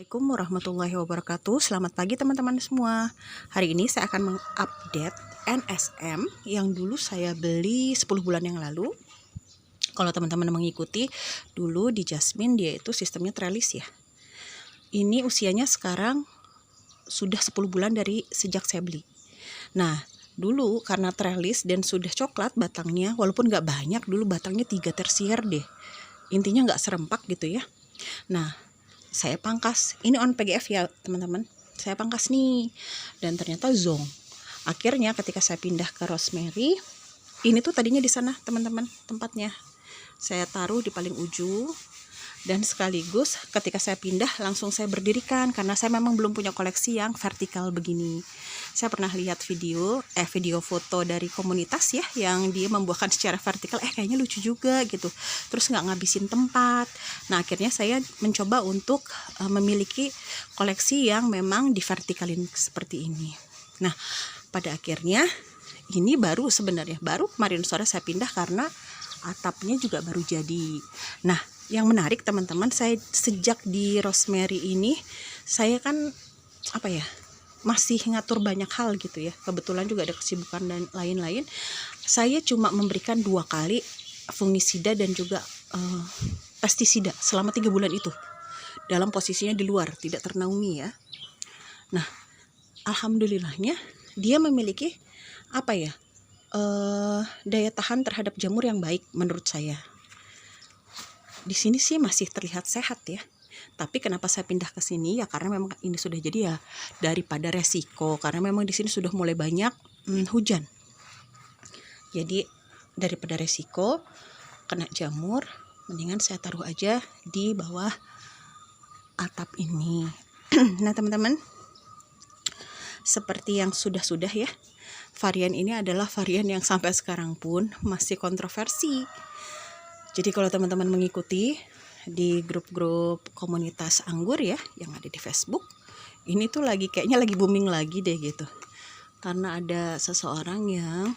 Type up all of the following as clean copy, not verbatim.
Assalamualaikum warahmatullahi wabarakatuh. Selamat pagi teman-teman semua. Hari ini saya akan mengupdate NSM yang dulu saya beli 10 bulan yang lalu. Kalau teman-teman mengikuti dulu di Jasmine, dia itu sistemnya trellis ya. Ini usianya sekarang sudah 10 bulan dari sejak saya beli. Nah, dulu karena trellis dan sudah coklat batangnya, walaupun nggak banyak, dulu batangnya 3 tersier deh. Intinya nggak serempak gitu ya. Nah, saya pangkas, ini on PGF ya teman-teman, saya pangkas nih, dan ternyata zong. Akhirnya ketika saya pindah ke rosemary, ini tuh tadinya di sana teman-teman tempatnya, saya taruh di paling ujung, dan sekaligus ketika saya pindah langsung saya berdirikan, karena saya memang belum punya koleksi yang vertikal begini. Saya pernah lihat video foto dari komunitas ya, yang dia membuahkan secara vertikal, kayaknya lucu juga gitu, terus nggak ngabisin tempat. Nah akhirnya saya mencoba untuk memiliki koleksi yang memang divertikalin seperti ini. Nah pada akhirnya ini baru kemarin sore saya pindah karena atapnya juga baru jadi. Nah yang menarik teman-teman, saya sejak di rosemary ini saya kan masih ngatur banyak hal gitu ya, kebetulan juga ada kesibukan dan lain-lain. Saya cuma memberikan 2 kali fungisida dan juga pestisida selama 3 bulan itu, dalam posisinya di luar, tidak ternaungi ya. Nah alhamdulillahnya dia memiliki daya tahan terhadap jamur yang baik menurut saya. Di sini sih masih terlihat sehat ya. Tapi kenapa saya pindah ke sini ya, karena memang ini sudah jadi ya, daripada resiko, karena memang di sini sudah mulai banyak hujan. Jadi daripada resiko kena jamur, mendingan saya taruh aja di bawah atap ini. Nah teman-teman, seperti yang sudah ya, varian ini adalah varian yang sampai sekarang pun masih kontroversi. Jadi kalau teman-teman mengikuti di grup-grup komunitas anggur ya yang ada di Facebook, ini tuh kayaknya lagi booming lagi deh gitu, karena ada seseorang yang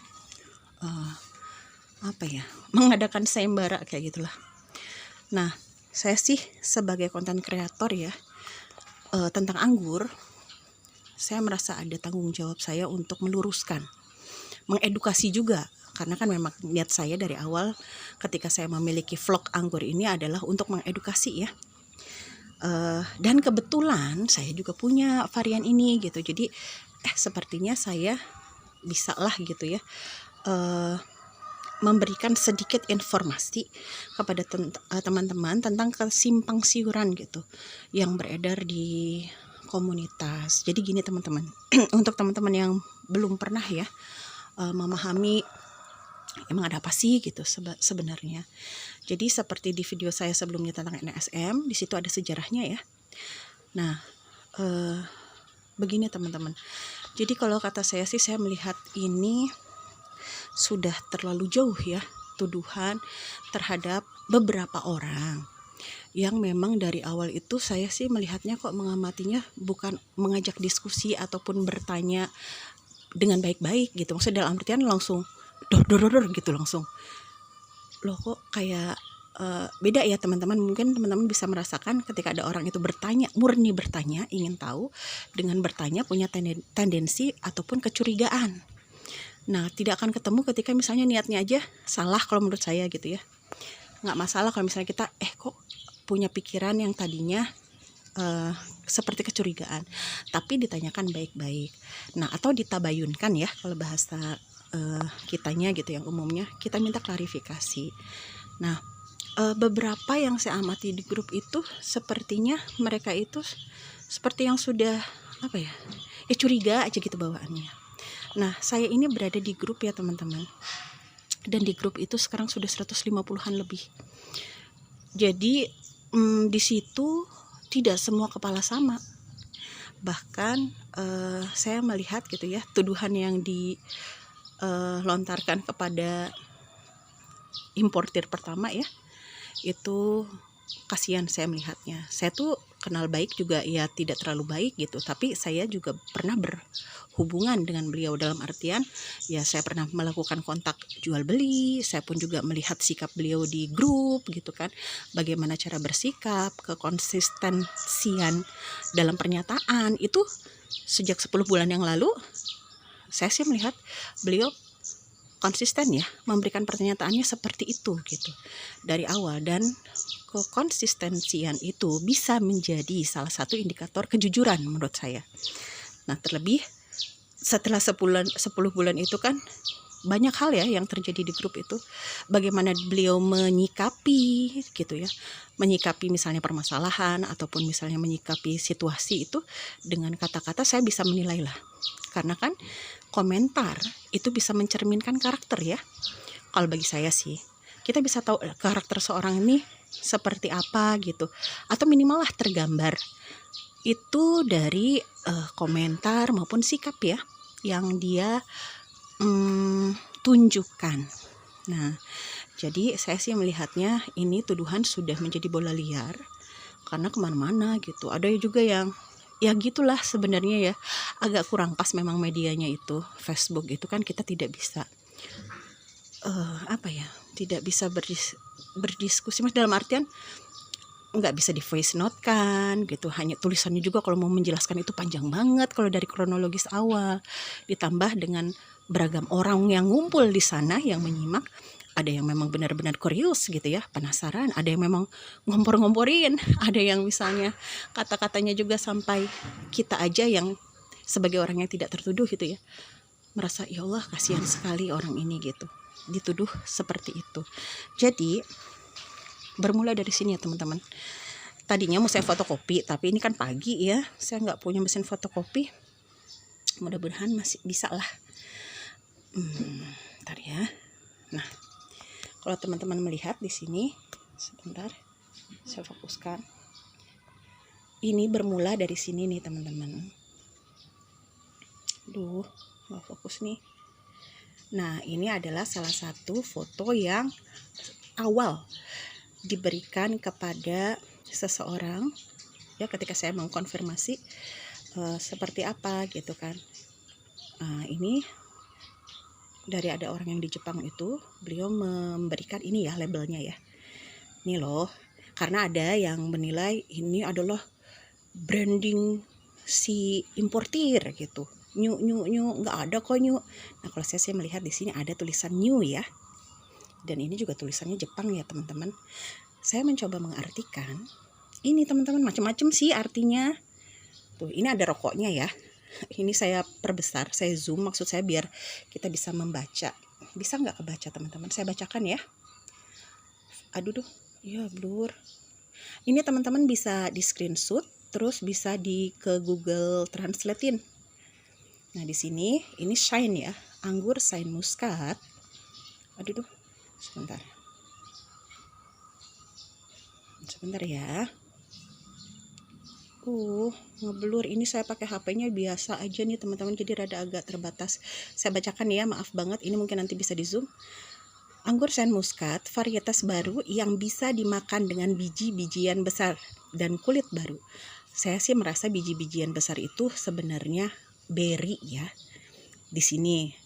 mengadakan sayembara kayak gitulah. Nah saya sih sebagai konten kreator ya tentang anggur, saya merasa ada tanggung jawab saya untuk meluruskan, mengedukasi juga. Karena kan memang niat saya dari awal ketika saya memiliki vlog anggur ini adalah untuk mengedukasi ya. Dan kebetulan saya juga punya varian ini gitu. Jadi sepertinya saya bisa lah gitu ya, memberikan sedikit informasi kepada teman-teman tentang kesimpang siuran gitu yang beredar di komunitas. Jadi gini teman-teman, untuk teman-teman yang belum pernah ya memahami emang ada apa sih gitu sebenarnya. Jadi seperti di video saya sebelumnya tentang NSM, di situ ada sejarahnya ya. Nah begini teman-teman, jadi kalau kata saya sih, saya melihat ini sudah terlalu jauh ya tuduhan terhadap beberapa orang yang memang dari awal itu saya sih melihatnya kok mengamatinya bukan mengajak diskusi ataupun bertanya dengan baik-baik gitu. Maksudnya dalam artian langsung dor gitu, langsung loh kok kayak beda ya teman-teman. Mungkin teman-teman bisa merasakan ketika ada orang itu bertanya, murni bertanya, ingin tahu, dengan bertanya punya tendensi ataupun kecurigaan. Nah tidak akan ketemu ketika misalnya niatnya aja salah kalau menurut saya gitu ya. Nggak masalah kalau misalnya kita kok punya pikiran yang tadinya seperti kecurigaan, tapi ditanyakan baik-baik. Nah atau ditabayunkan ya kalau bahasa kitanya gitu, yang umumnya kita minta klarifikasi. Nah beberapa yang saya amati di grup itu sepertinya mereka itu seperti yang sudah curiga aja gitu bawaannya. Nah saya ini berada di grup ya teman-teman, dan di grup itu sekarang sudah 150-an lebih. Jadi di situ tidak semua kepala sama. Bahkan saya melihat gitu ya, tuduhan yang dilontarkan kepada importir pertama ya, itu kasihan saya melihatnya. Saya tuh kenal baik juga ya, tidak terlalu baik gitu, tapi saya juga pernah berhubungan dengan beliau, dalam artian ya saya pernah melakukan kontak jual beli, saya pun juga melihat sikap beliau di grup gitu kan, bagaimana cara bersikap, kekonsistensian dalam pernyataan itu sejak 10 bulan yang lalu. Saya sih melihat beliau konsisten ya memberikan pernyataannya seperti itu gitu dari awal, dan kekonsistensian itu bisa menjadi salah satu indikator kejujuran menurut saya. Nah, terlebih setelah 10 bulan itu kan banyak hal ya yang terjadi di grup itu, bagaimana beliau menyikapi gitu ya, menyikapi misalnya permasalahan ataupun misalnya menyikapi situasi itu dengan kata-kata saya bisa menilai lah, karena kan komentar itu bisa mencerminkan karakter ya. Kalau bagi saya sih, kita bisa tahu karakter seorang ini seperti apa gitu, atau minimal lah tergambar itu dari komentar maupun sikap ya yang dia tunjukkan. Nah, jadi saya sih melihatnya ini tuduhan sudah menjadi bola liar karena kemana-mana gitu. Ada juga yang ya gitulah sebenarnya ya, agak kurang pas memang medianya itu. Facebook itu kan kita tidak bisa tidak bisa berdiskusi mas, dalam artian nggak bisa di voice note kan gitu, hanya tulisannya juga kalau mau menjelaskan itu panjang banget kalau dari kronologis awal, ditambah dengan beragam orang yang ngumpul di sana yang menyimak. Ada yang memang benar-benar kurius gitu ya, penasaran, ada yang memang ngompor-ngomporin, ada yang misalnya kata-katanya juga sampai kita aja yang sebagai orang yang tidak tertuduh gitu ya, merasa ya Allah kasihan sekali orang ini gitu, dituduh seperti itu. Jadi bermula dari sini ya teman-teman. Tadinya mau saya fotokopi, tapi ini kan pagi ya, saya nggak punya mesin fotokopi. Mudah-mudahan masih bisa lah. Bentar ya. Nah, kalau teman-teman melihat di sini, sebentar, saya fokuskan. Ini bermula dari sini nih teman-teman. Duh, nggak fokus nih. Nah, ini adalah salah satu foto yang awal diberikan kepada seseorang ya ketika saya mengkonfirmasi seperti apa gitu kan. Ini dari ada orang yang di Jepang itu, beliau memberikan ini ya labelnya ya, ini loh, karena ada yang menilai ini adalah branding si importir gitu, new nggak ada kok new. Nah, kalau saya melihat di sini ada tulisan new ya, dan ini juga tulisannya Jepang ya teman-teman. Saya mencoba mengartikan ini teman-teman, macam-macam sih artinya. Tuh, ini ada rokoknya ya. Ini saya perbesar, saya zoom, maksud saya biar kita bisa membaca. Bisa nggak kebaca teman-teman? Saya bacakan ya. Aduh, ya blur. Ini teman-teman bisa di screenshot, terus bisa ke Google Translatein. Nah, di sini ini shine ya, anggur shine muskat. Aduh, sebentar ya. Ngeblur. Ini saya pakai HP-nya biasa aja nih teman-teman, jadi rada agak terbatas. Saya bacakan ya, maaf banget. Ini mungkin nanti bisa di zoom. Anggur shine muskat, varietas baru yang bisa dimakan dengan biji-bijian besar dan kulit baru. Saya sih merasa biji-bijian besar itu sebenarnya berry ya di sini,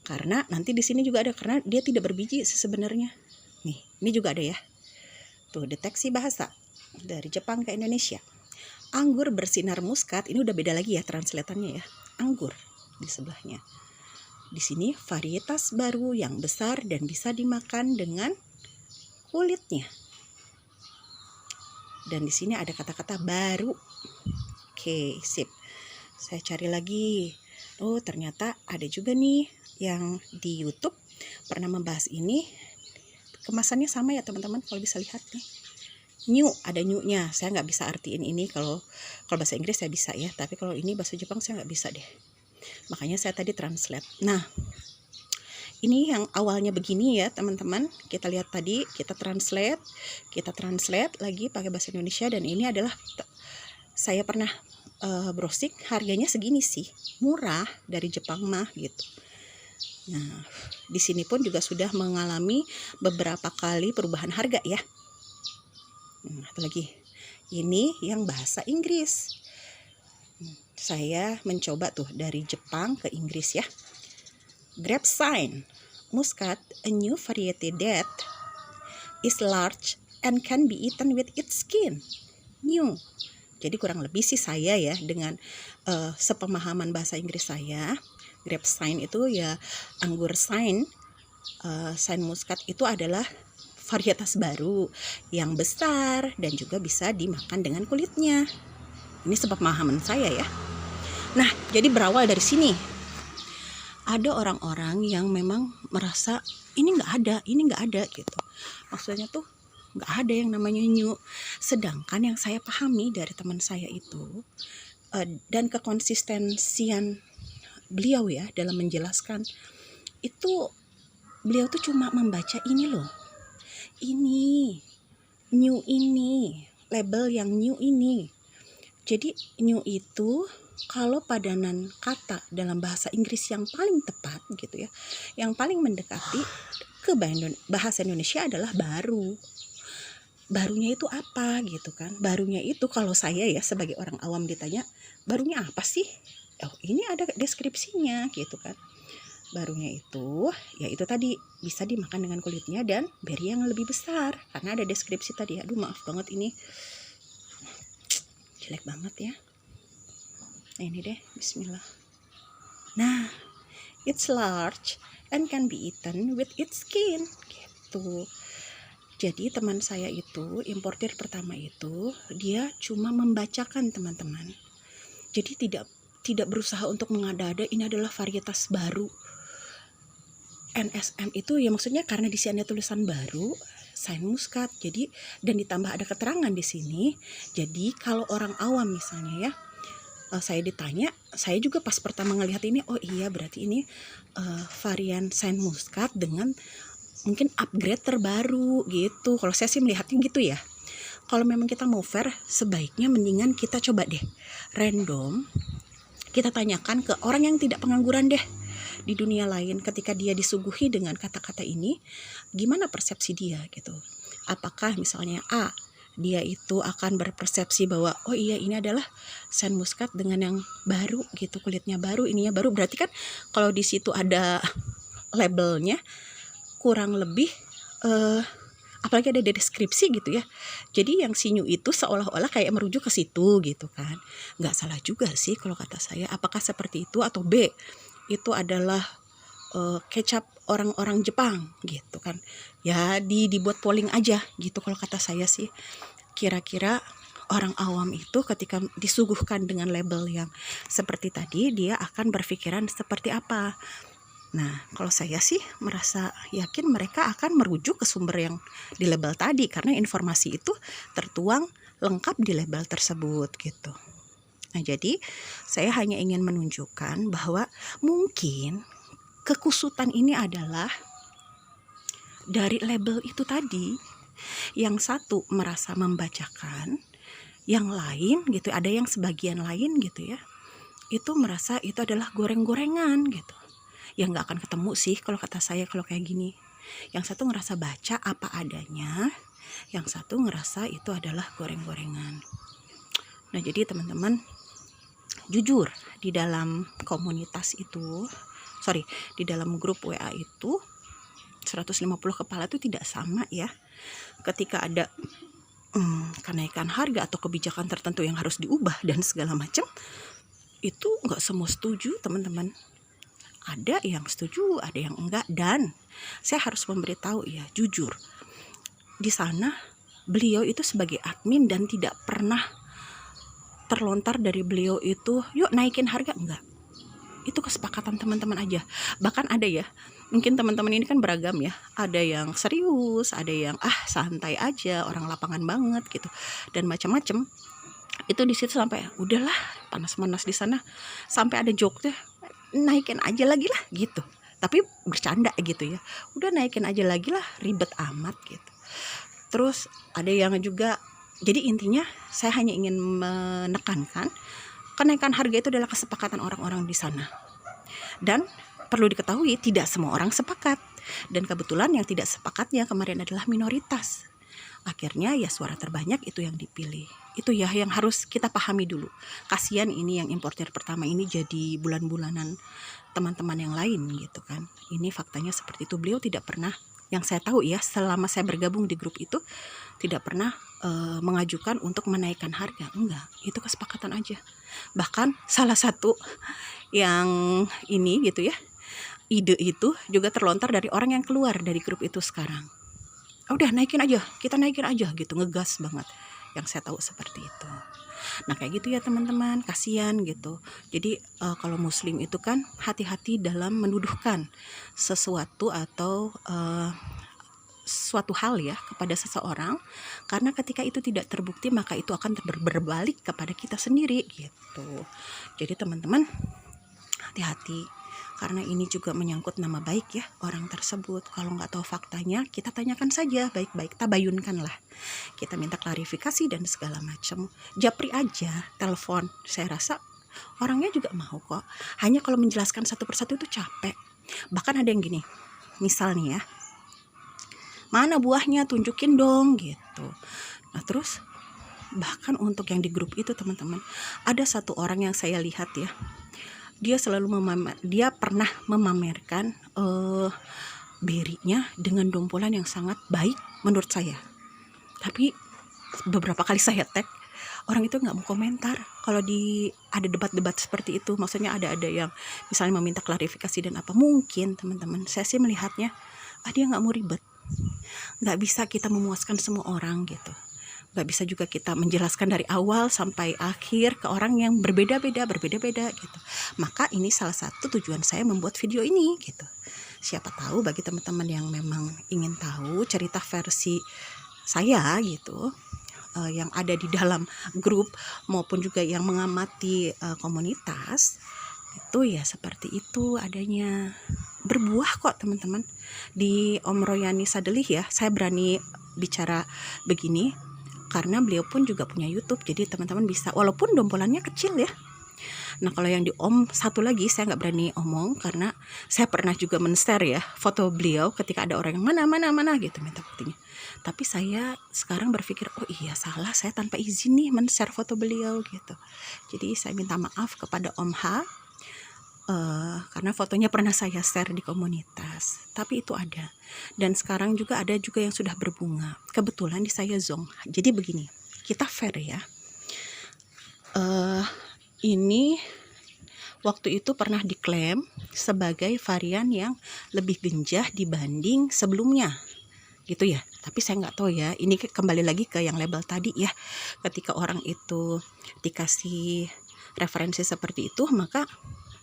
karena nanti di sini juga ada, karena dia tidak berbiji sebenarnya. Nih, ini juga ada ya. Tuh, deteksi bahasa dari Jepang ke Indonesia. Anggur bersinar muskat, ini udah beda lagi ya translatannya ya. Anggur di sebelahnya. Di sini varietas baru yang besar dan bisa dimakan dengan kulitnya. Dan di sini ada kata-kata baru. Oke, sip. Saya cari lagi. Oh, ternyata ada juga nih yang di YouTube pernah membahas ini. Kemasannya sama ya teman-teman, kalau bisa lihat nih. New, ada new-nya. Saya nggak bisa artiin ini, kalau bahasa Inggris saya bisa ya, tapi kalau ini bahasa Jepang saya nggak bisa deh. Makanya saya tadi translate. Nah, ini yang awalnya begini ya teman-teman. Kita lihat tadi, kita translate lagi pakai bahasa Indonesia, dan ini adalah saya pernah browsing, harganya segini sih, murah dari Jepang mah gitu. Nah, di sini pun juga sudah mengalami beberapa kali perubahan harga ya. Satu lagi, ini yang bahasa Inggris. Saya mencoba tuh dari Jepang ke Inggris ya. Grapevine, muscat, a new variety that is large and can be eaten with its skin. New. Jadi kurang lebih sih saya ya dengan sepemahaman bahasa Inggris saya, grapevine itu ya anggur Shine muscat itu adalah varietas baru yang besar dan juga bisa dimakan dengan kulitnya. Ini sepemahaman saya ya. Nah, jadi berawal dari sini. Ada orang-orang yang memang merasa ini nggak ada gitu. Maksudnya tuh nggak ada yang namanya new. Sedangkan yang saya pahami dari teman saya itu dan kekonsistensian beliau ya dalam menjelaskan itu, beliau tuh cuma membaca ini loh. Ini new, ini label yang new ini. Jadi new itu kalau padanan kata dalam bahasa Inggris yang paling tepat gitu ya, yang paling mendekati ke bahasa Indonesia adalah baru. Barunya itu apa gitu kan? Barunya itu kalau saya ya sebagai orang awam ditanya, barunya apa sih? Oh, ini ada deskripsinya gitu kan. Barunya itu, ya itu tadi bisa dimakan dengan kulitnya dan beri yang lebih besar. Karena ada deskripsi tadi. Aduh maaf banget ini. Jelek banget ya. Nah ini deh, bismillah. Nah, it's large and can be eaten with its skin. Gitu. Jadi teman saya itu, importir pertama itu, dia cuma membacakan teman-teman. Jadi tidak berusaha untuk mengada-ada ini adalah varietas baru. NSM itu ya maksudnya karena di sini ada tulisan baru, Shine muscat. Jadi dan ditambah ada keterangan di sini. Jadi kalau orang awam misalnya ya, saya ditanya, saya juga pas pertama ngelihat ini, oh iya berarti ini varian Shine muscat dengan mungkin upgrade terbaru gitu. Kalau saya sih melihatnya gitu ya. Kalau memang kita mau fair, sebaiknya mendingan kita coba deh random, kita tanyakan ke orang yang tidak pengangguran deh di dunia lain, ketika dia disuguhi dengan kata-kata ini, gimana persepsi dia gitu. Apakah misalnya A, dia itu akan berpersepsi bahwa oh iya ini adalah Shine muscat dengan yang baru gitu, kulitnya baru, ininya baru, berarti kan kalau di situ ada labelnya kurang lebih apalagi ada deskripsi gitu ya. Jadi yang sinyu itu seolah-olah kayak merujuk ke situ gitu kan. Nggak salah juga sih kalau kata saya. Apakah seperti itu atau B, itu adalah kecap orang-orang Jepang gitu kan. Ya dibuat polling aja gitu kalau kata saya sih. Kira-kira orang awam itu ketika disuguhkan dengan label yang seperti tadi, dia akan berpikiran seperti apa. Nah, kalau saya sih merasa yakin mereka akan merujuk ke sumber yang di label tadi, karena informasi itu tertuang lengkap di label tersebut gitu. Nah, jadi saya hanya ingin menunjukkan bahwa mungkin kekusutan ini adalah dari label itu tadi. Yang satu merasa membacakan, yang lain gitu, ada yang sebagian lain gitu ya, itu merasa itu adalah goreng-gorengan gitu. Ya nggak akan ketemu sih kalau kata saya kalau kayak gini. Yang satu ngerasa baca apa adanya, yang satu ngerasa itu adalah goreng-gorengan. Nah jadi teman-teman, jujur di dalam komunitas itu, di dalam grup WA itu 150 kepala itu tidak sama ya. Ketika ada kenaikan harga atau kebijakan tertentu yang harus diubah dan segala macam, itu nggak semua setuju teman-teman. Ada yang setuju, ada yang enggak, dan saya harus memberitahu ya, jujur. Di sana beliau itu sebagai admin dan tidak pernah terlontar dari beliau itu, yuk naikin harga, enggak. Itu kesepakatan teman-teman aja. Bahkan ada ya, mungkin teman-teman ini kan beragam ya. Ada yang serius, ada yang santai aja, orang lapangan banget gitu. Dan macam-macam. Itu di situ sampai udahlah, panas-panas di sana. Sampai ada joke-nya, naikin aja lagi lah gitu, tapi bercanda gitu ya, udah naikin aja lagi lah, ribet amat gitu. Terus ada yang juga, jadi intinya saya hanya ingin menekankan kenaikan harga itu adalah kesepakatan orang-orang di sana, dan perlu diketahui tidak semua orang sepakat, dan kebetulan yang tidak sepakatnya kemarin adalah minoritas. akhirnya ya suara terbanyak itu yang dipilih. Itu ya yang harus kita pahami dulu. Kasihan ini yang importer pertama ini jadi bulan-bulanan teman-teman yang lain gitu kan. Ini faktanya seperti itu. Beliau tidak pernah, yang saya tahu ya, selama saya bergabung di grup itu tidak pernah mengajukan untuk menaikkan harga. Enggak, itu kesepakatan aja. Bahkan salah satu yang ini gitu ya, ide itu juga terlontar dari orang yang keluar dari grup itu sekarang. Udah naikin aja, kita naikin aja gitu, ngegas banget. Yang saya tahu seperti itu. Nah kayak gitu ya teman-teman, kasihan gitu. Jadi kalau muslim itu kan hati-hati dalam menuduhkan sesuatu atau suatu hal ya kepada seseorang, karena ketika itu tidak terbukti maka itu akan berbalik kepada kita sendiri gitu. Jadi teman-teman hati-hati, karena ini juga menyangkut nama baik ya orang tersebut. Kalau nggak tahu faktanya, kita tanyakan saja baik-baik, tabayunkan lah. Kita minta klarifikasi dan segala macam. Japri aja, telepon. Saya rasa orangnya juga mau kok. Hanya kalau menjelaskan satu persatu itu capek. Bahkan ada yang gini, misalnya ya, mana buahnya, tunjukin dong gitu. Nah terus, bahkan untuk yang di grup itu teman-teman, ada satu orang yang saya lihat ya, dia selalu dia pernah memamerkan berinya dengan dompolan yang sangat baik menurut saya. Tapi beberapa kali saya tag, orang itu nggak mau komentar kalau ada debat-debat seperti itu. Maksudnya ada yang misalnya meminta klarifikasi dan apa, mungkin teman-teman saya sih melihatnya dia nggak mau ribet. Nggak bisa kita memuaskan semua orang gitu. Nggak bisa juga kita menjelaskan dari awal sampai akhir ke orang yang berbeda-beda gitu. Maka ini salah satu tujuan saya membuat video ini gitu. Siapa tahu bagi teman-teman yang memang ingin tahu cerita versi saya gitu, yang ada di dalam grup maupun juga yang mengamati komunitas, itu ya seperti itu adanya. Berbuah kok teman-teman. Di Om Royani Sadelih ya, saya berani bicara begini karena beliau pun juga punya YouTube, jadi teman-teman bisa, walaupun dompolannya kecil ya. Nah kalau yang di Om satu lagi saya nggak berani omong, karena saya pernah juga men-share ya foto beliau ketika ada orang yang mana gitu minta buktinya. Tapi saya sekarang berpikir, oh iya salah, saya tanpa izin nih men-share foto beliau gitu. Jadi saya minta maaf kepada Om H, karena fotonya pernah saya share di komunitas, tapi itu ada. Dan sekarang juga ada juga yang sudah berbunga. Kebetulan di saya zong. Jadi begini, kita fair ya. Ini waktu itu pernah diklaim sebagai varian yang lebih genjah dibanding sebelumnya, gitu ya. Tapi saya nggak tahu ya. Ini kembali lagi ke yang label tadi ya. Ketika orang itu dikasih referensi seperti itu, maka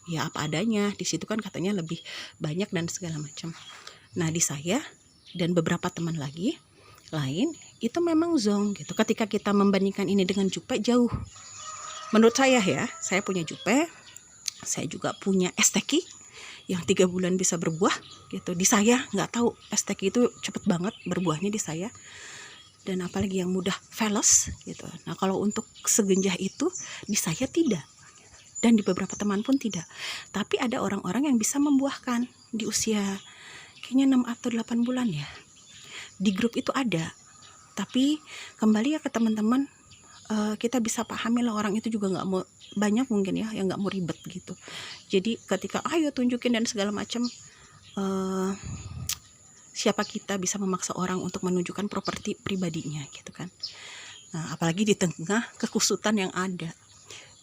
ya apa adanya. Di situ kan katanya lebih banyak dan segala macam. Nah di saya dan beberapa teman lagi lain itu memang zong gitu. Ketika kita membandingkan ini dengan Jupe, jauh. Menurut saya ya, saya punya Jupe, saya juga punya Esteki yang 3 bulan bisa berbuah gitu. Di saya nggak tahu, Esteki itu cepet banget berbuahnya di saya. Dan apalagi yang mudah velos gitu. Nah kalau untuk segenjah itu di saya tidak. Dan di beberapa teman pun tidak. Tapi ada orang-orang yang bisa membuahkan di usia kayaknya 6 atau 8 bulan ya. Di grup itu ada. Tapi kembali ya ke teman-teman, kita bisa pahami lah, orang itu juga nggak mau, banyak mungkin ya yang nggak mau ribet gitu. Jadi ketika ayo tunjukin dan segala macam, siapa kita bisa memaksa orang untuk menunjukkan properti pribadinya gitu kan. Nah, apalagi di tengah kekusutan yang ada.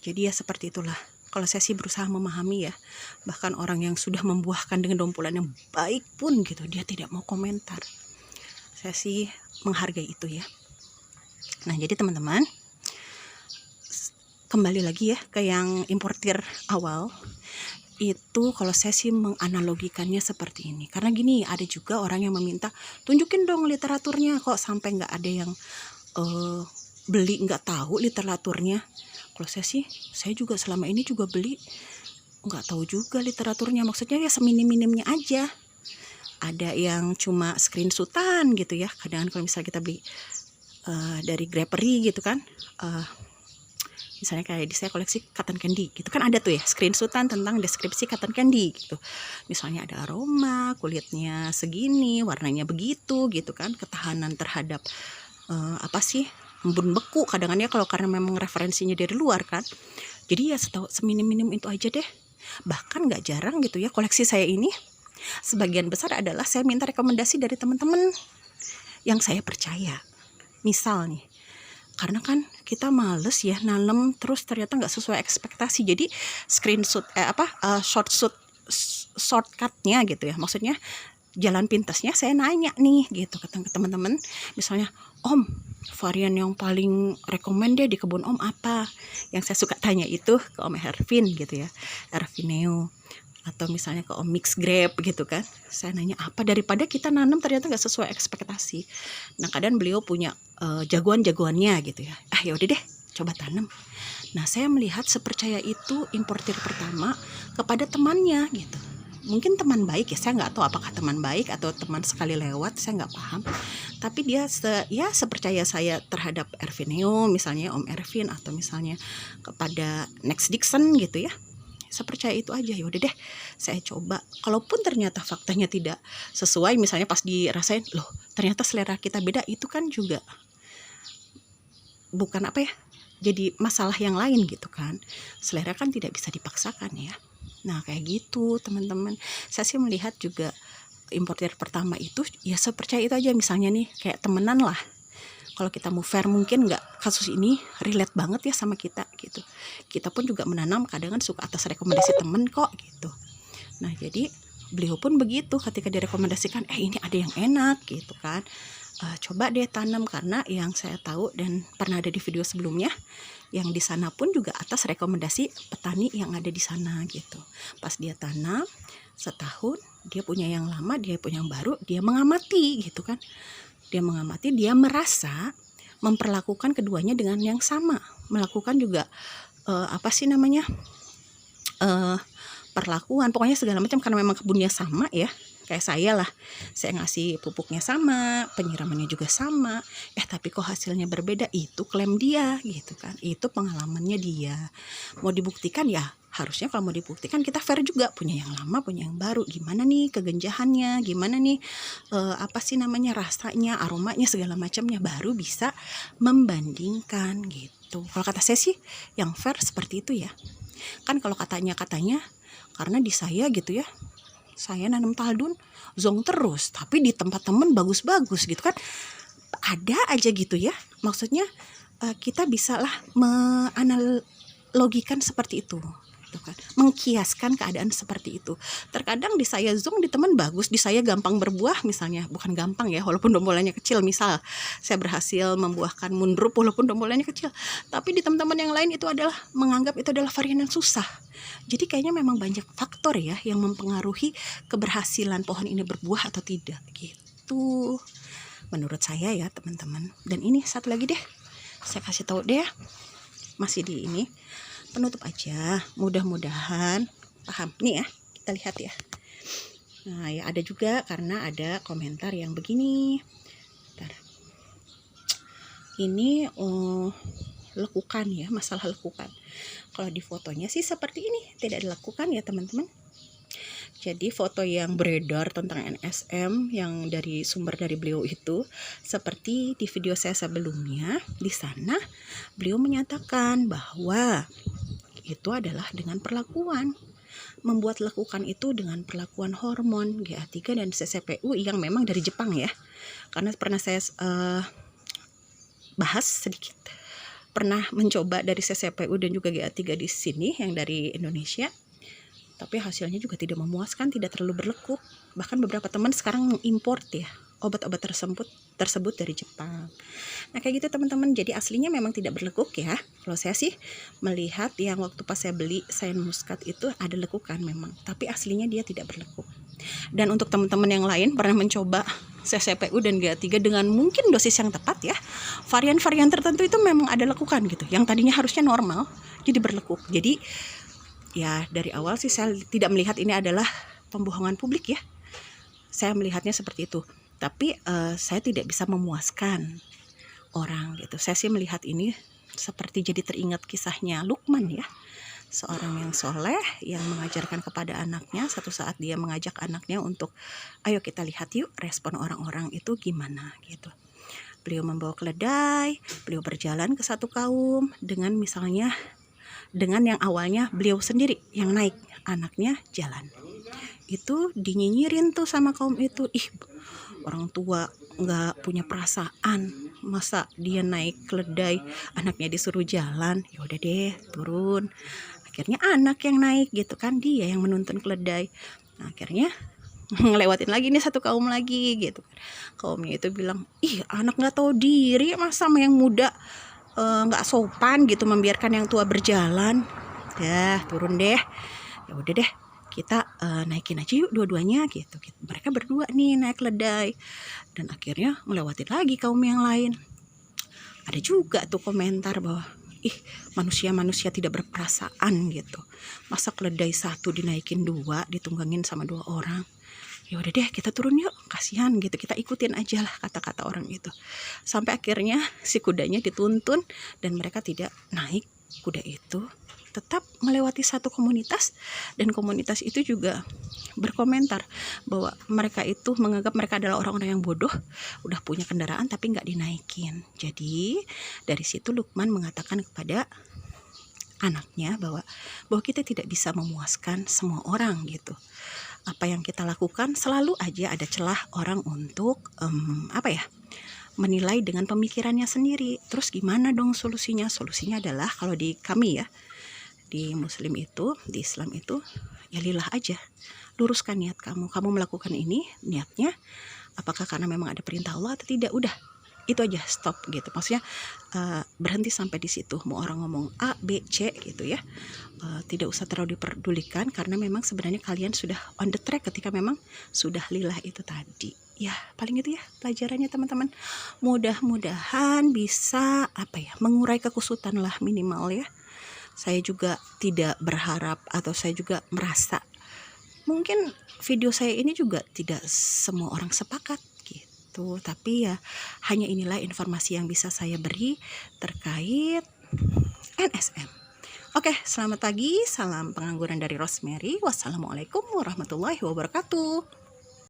Jadi ya seperti itulah. Kalau saya sih berusaha memahami ya, bahkan orang yang sudah membuahkan dengan dompolan yang baik pun gitu, dia tidak mau komentar. Saya sih menghargai itu ya. Nah jadi teman-teman, kembali lagi ya ke yang importir awal. Itu kalau saya sih menganalogikannya seperti ini. Karena gini, ada juga orang yang meminta, tunjukin dong literaturnya, kok sampai nggak ada yang beli nggak tahu literaturnya. Kalau saya juga selama ini juga beli nggak tahu juga literaturnya, maksudnya ya seminim-minimnya aja. Ada yang cuma screenshotan gitu ya, kadang kalau misalnya kita beli dari Grapery gitu kan, misalnya kayak di saya koleksi cotton candy gitu kan, ada tuh ya screenshotan tentang deskripsi cotton candy gitu. Misalnya ada aroma, kulitnya segini, warnanya begitu gitu kan, ketahanan terhadap apa sih, embun beku kadang-kadang ya, kalau karena memang referensinya dari luar kan. Jadi ya seminim-minim itu aja deh. Bahkan nggak jarang gitu ya, koleksi saya ini sebagian besar adalah saya minta rekomendasi dari teman-teman yang saya percaya. Misal nih, karena kan kita males ya nanam terus ternyata nggak sesuai ekspektasi, jadi screenshot shortcutnya gitu ya, maksudnya jalan pintasnya saya nanya nih gitu ke teman-teman, misalnya, Om, varian yang paling rekomend deh di kebun Om apa? Yang saya suka tanya itu ke Om Ervin gitu ya, Ervineo, atau misalnya ke Om Mix Grape gitu kan. Saya nanya apa, daripada kita nanam ternyata nggak sesuai ekspektasi. Nah kadang beliau punya jagoan-jagoannya gitu ya. Ya udah deh, coba tanam. Nah saya melihat sepercaya itu importir pertama kepada temannya gitu. Mungkin teman baik ya, saya nggak tahu apakah teman baik atau teman sekali lewat, saya nggak paham. Tapi dia sepercaya saya terhadap Ervineo misalnya, Om Ervin, atau misalnya kepada Next Dixon gitu ya. Sepercaya itu aja, ya udah deh saya coba. Kalaupun ternyata faktanya tidak sesuai, misalnya pas dirasain, loh ternyata selera kita beda, itu kan juga bukan apa ya, jadi masalah yang lain gitu kan. Selera kan tidak bisa dipaksakan ya. Nah kayak gitu teman-teman. Saya sih melihat juga importer pertama itu ya sepercaya itu aja. Misalnya nih kayak temenan lah, kalau kita mau fair mungkin nggak, kasus ini relate banget ya sama kita gitu. Kita pun juga menanam kadang kan suka atas rekomendasi temen kok gitu. Nah jadi beliau pun begitu, ketika direkomendasikan ini ada yang enak gitu kan, coba deh tanam. Karena yang saya tahu dan pernah ada di video sebelumnya, yang di sana pun juga atas rekomendasi petani yang ada di sana gitu. Pas dia tanam setahun, dia punya yang lama, dia punya yang baru, dia mengamati gitu kan. Dia mengamati, dia merasa memperlakukan keduanya dengan yang sama, melakukan juga perlakuan, pokoknya segala macam, karena memang kebunnya sama ya. Kayak saya lah, saya ngasih pupuknya sama, penyiramannya juga sama, tapi kok hasilnya berbeda. Itu klaim dia gitu kan, itu pengalamannya dia. Mau dibuktikan ya harusnya, kalau mau dibuktikan kita fair juga, punya yang lama, punya yang baru, gimana nih kegenjahannya, gimana nih rasanya, aromanya, segala macamnya, baru bisa membandingkan gitu. Kalau kata saya sih yang fair seperti itu ya. Kan kalau katanya karena di saya gitu ya, saya nanam Taldun zong terus, tapi di tempat temen bagus-bagus gitu kan, ada aja gitu ya. Maksudnya kita bisa lah menganalogikan seperti itu gitu kan, mengkiaskan keadaan seperti itu. Terkadang di saya zong, di teman bagus, di saya gampang berbuah misalnya, bukan gampang ya, walaupun dombolannya kecil. Misal saya berhasil membuahkan mundrup walaupun dombolannya kecil, tapi di teman-teman yang lain itu adalah menganggap itu adalah varian yang susah. Jadi kayaknya memang banyak faktor ya yang mempengaruhi keberhasilan pohon ini berbuah atau tidak gitu, menurut saya ya teman-teman. Dan ini satu lagi deh, saya kasih tahu deh, masih di ini penutup aja, mudah-mudahan paham nih ya. Kita lihat ya. Nah ya, ada juga karena ada komentar yang begini. Bentar. Ini lekukan ya, masalah lekukan. Kalau di fotonya sih seperti ini, tidak dilekukan ya teman-teman. Jadi foto yang beredar tentang NSM yang dari sumber dari beliau itu seperti di video saya sebelumnya. Di sana beliau menyatakan bahwa itu adalah dengan perlakuan, membuat lekukan itu dengan perlakuan hormon GA3 dan CCPU yang memang dari Jepang ya. Karena pernah saya bahas sedikit, pernah mencoba dari CCPU dan juga GA3 di sini yang dari Indonesia, tapi hasilnya juga tidak memuaskan, tidak terlalu berlekuk. Bahkan beberapa teman sekarang mengimport ya obat-obat tersebut dari Jepang. Nah kayak gitu teman-teman, jadi aslinya memang tidak berlekuk ya. Kalau saya sih melihat yang waktu pas saya beli Sayan Muscat itu ada lekukan memang, tapi aslinya dia tidak berlekuk. Dan untuk teman-teman yang lain pernah mencoba CCPU dan GA3 dengan mungkin dosis yang tepat ya, varian-varian tertentu itu memang ada lekukan gitu, yang tadinya harusnya normal jadi berlekuk. Jadi ya dari awal sih saya tidak melihat ini adalah pembohongan publik ya, saya melihatnya seperti itu. Tapi saya tidak bisa memuaskan orang gitu. Saya sih melihat ini seperti jadi teringat kisahnya Lukman ya, seorang yang soleh yang mengajarkan kepada anaknya. Satu saat dia mengajak anaknya untuk ayo kita lihat yuk respon orang-orang itu gimana gitu. Beliau membawa keledai, beliau berjalan ke satu kaum dengan misalnya dengan yang awalnya beliau sendiri yang naik, anaknya jalan. Itu dinyinyirin tuh sama kaum itu, ih orang tua nggak punya perasaan, masa dia naik keledai anaknya disuruh jalan. Ya udah deh turun, akhirnya anak yang naik gitu kan, dia yang menuntun keledai. Nah, akhirnya ngelewatin lagi nih satu kaum lagi gitu kan. Kaumnya itu bilang, ih anak nggak tahu diri, masa sama yang muda nggak sopan gitu membiarkan yang tua berjalan. Ya turun deh, ya udah deh kita naikin aja yuk dua-duanya gitu. Mereka berdua nih naik keledai dan akhirnya melewati lagi kaum yang lain. Ada juga tuh komentar bahwa ih manusia-manusia tidak berperasaan gitu, masa keledai satu dinaikin dua, ditunggangin sama dua orang. Ya udah deh kita turun yuk, kasihan gitu, kita ikutin aja lah kata-kata orang itu. Sampai akhirnya si kudanya dituntun dan mereka tidak naik kuda itu, tetap melewati satu komunitas, dan komunitas itu juga berkomentar bahwa mereka itu menganggap mereka adalah orang-orang yang bodoh, udah punya kendaraan tapi nggak dinaikin. Jadi dari situ Luqman mengatakan kepada anaknya bahwa kita tidak bisa memuaskan semua orang gitu. Apa yang kita lakukan selalu aja ada celah orang untuk menilai dengan pemikirannya sendiri. Terus gimana dong solusinya? Solusinya adalah kalau di kami ya, di Muslim itu, di Islam itu, ya lillah aja. Luruskan niat kamu. Kamu melakukan ini niatnya apakah karena memang ada perintah Allah atau tidak? Udah, itu aja, stop gitu. Maksudnya berhenti sampai di situ. Mau orang ngomong A, B, C gitu ya, tidak usah terlalu diperdulikan, karena memang sebenarnya kalian sudah on the track ketika memang sudah lillah itu tadi. Ya paling itu ya pelajarannya teman-teman. Mudah-mudahan bisa mengurai kekusutan lah minimal ya. Saya juga tidak berharap, atau saya juga merasa mungkin video saya ini juga tidak semua orang sepakat gitu, tapi ya hanya inilah informasi yang bisa saya beri terkait NSM. Oke, selamat pagi, salam pengangguran dari Rosemary. Wassalamualaikum warahmatullahi wabarakatuh.